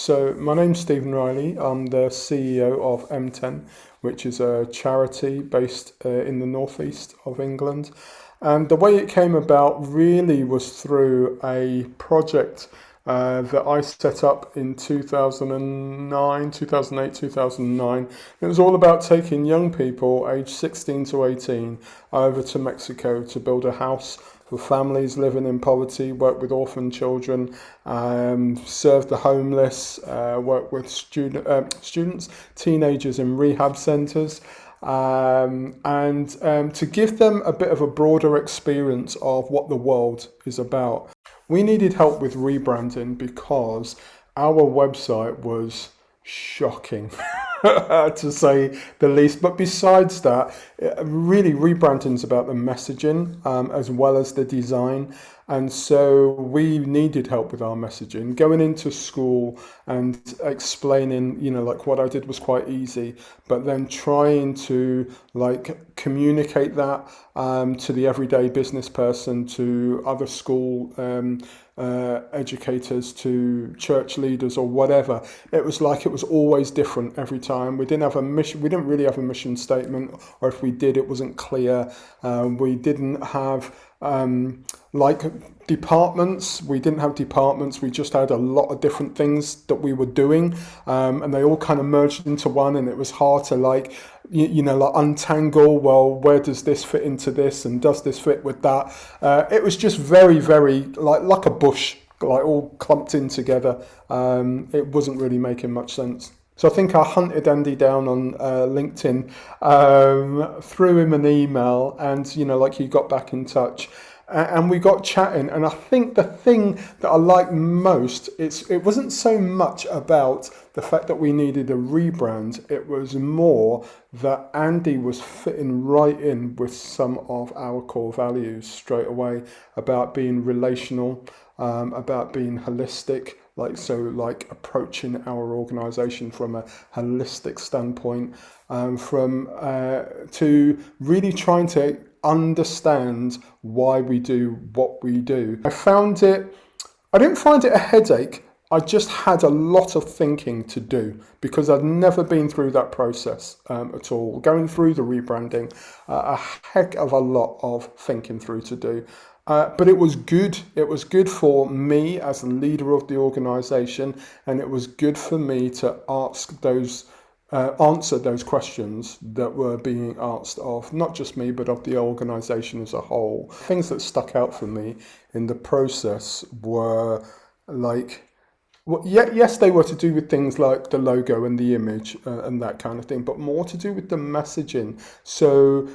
So my name's Stephen Riley. I'm the CEO of M10, which is a charity based in the northeast of England. And the way it came about really was through a project that I set up in 2009, 2008, 2009. It was all about taking young people aged 16 to 18 over to Mexico to build a house for families living in poverty, work with orphan children, serve the homeless, work with students, teenagers in rehab centres, and to give them a bit of a broader experience of what the world is about. We needed help with rebranding because our website was shocking, to say the least. But besides that, really rebranding is about the messaging as well as the design. And so we needed help with our messaging. Going into school and explaining, like what I did was quite easy, but then trying to communicate that to the everyday business person, to other school educators, to church leaders or whatever. It was always different every time. We didn't have a mission. We didn't really have a mission statement, or if we did, it wasn't clear. We didn't have departments. We didn't have departments. We just had a lot of different things that we were doing, and they all kind of merged into one. And it was hard to untangle. Well, where does this fit into this, and does this fit with that? It was just very, very like a bush, all clumped in together. It wasn't really making much sense. So I think I hunted Andy down on LinkedIn, threw him an email, and he got back in touch, and we got chatting. And I think the thing that I liked most, it wasn't so much about the fact that we needed a rebrand. It was more that Andy was fitting right in with some of our core values straight away, about being relational, about being holistic. Approaching our organisation from a holistic standpoint, to really trying to understand why we do what we do. I didn't find it a headache. I just had a lot of thinking to do because I'd never been through that process at all. Going through the rebranding, a heck of a lot of thinking through to do. But it was good. It was good for me as the leader of the organisation, and it was good for me to answer those questions that were being asked of not just me, but of the organisation as a whole. Things that stuck out for me in the process were yes, they were to do with things like the logo and the image and that kind of thing, but more to do with the messaging. So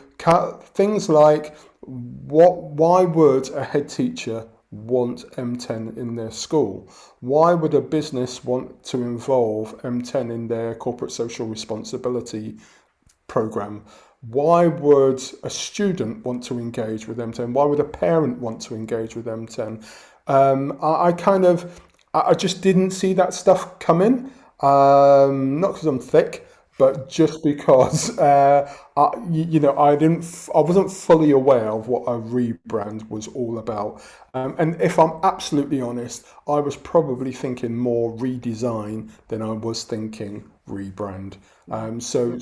things like, why would a head teacher want M10 in their school? Why would a business want to involve M10 in their corporate social responsibility program? Why would a student want to engage with M10? Why would a parent want to engage with M10? I just didn't see that stuff coming. Not because I'm thick, but just because I wasn't fully aware of what a rebrand was all about. And if I'm absolutely honest, I was probably thinking more redesign than I was thinking rebrand. So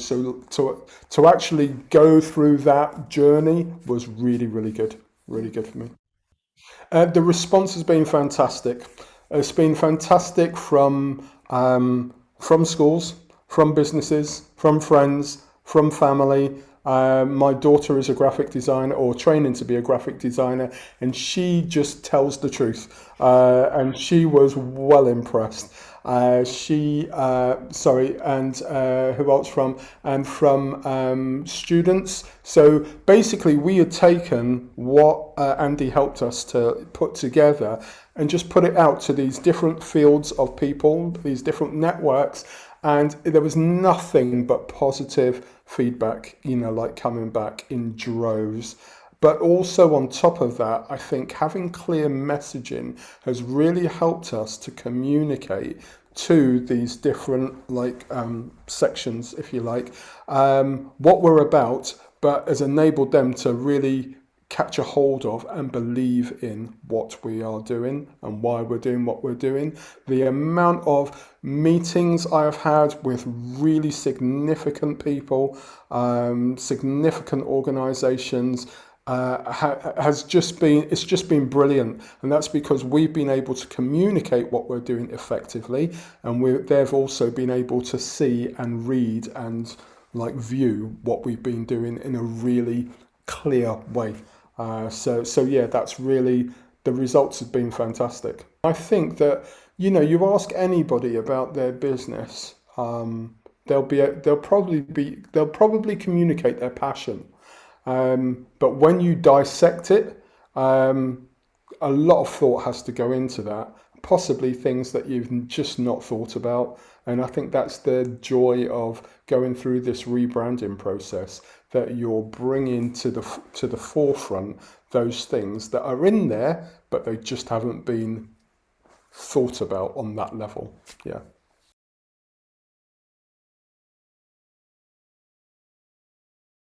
to actually go through that journey was really, really good for me. The response has been fantastic. It's been fantastic from schools, from businesses, from friends, from family. My daughter is a graphic designer, or training to be a graphic designer, and she just tells the truth. And she was well impressed. Who else from? And from students. So basically, we had taken what Andy helped us to put together and just put it out to these different fields of people, these different networks, and there was nothing but positive feedback, coming back in droves. But also on top of that, I think having clear messaging has really helped us to communicate to these different sections, if you like, what we're about, but has enabled them to really catch a hold of and believe in what we are doing and why we're doing what we're doing. The amount of meetings I've had with really significant people, significant organizations, has just been, it's just been brilliant. And that's because we've been able to communicate what we're doing effectively, and they've also been able to see and read and like view what we've been doing in a really clear way. So yeah, that's really, the results have been fantastic. I think that, you know, you ask anybody about their business, they'll probably communicate their passion. But when you dissect it, a lot of thought has to go into that, possibly things that you've just not thought about. And I think that's the joy of going through this rebranding process, that you're bringing to the forefront those things that are in there, but they just haven't been thought about on that level. Yeah.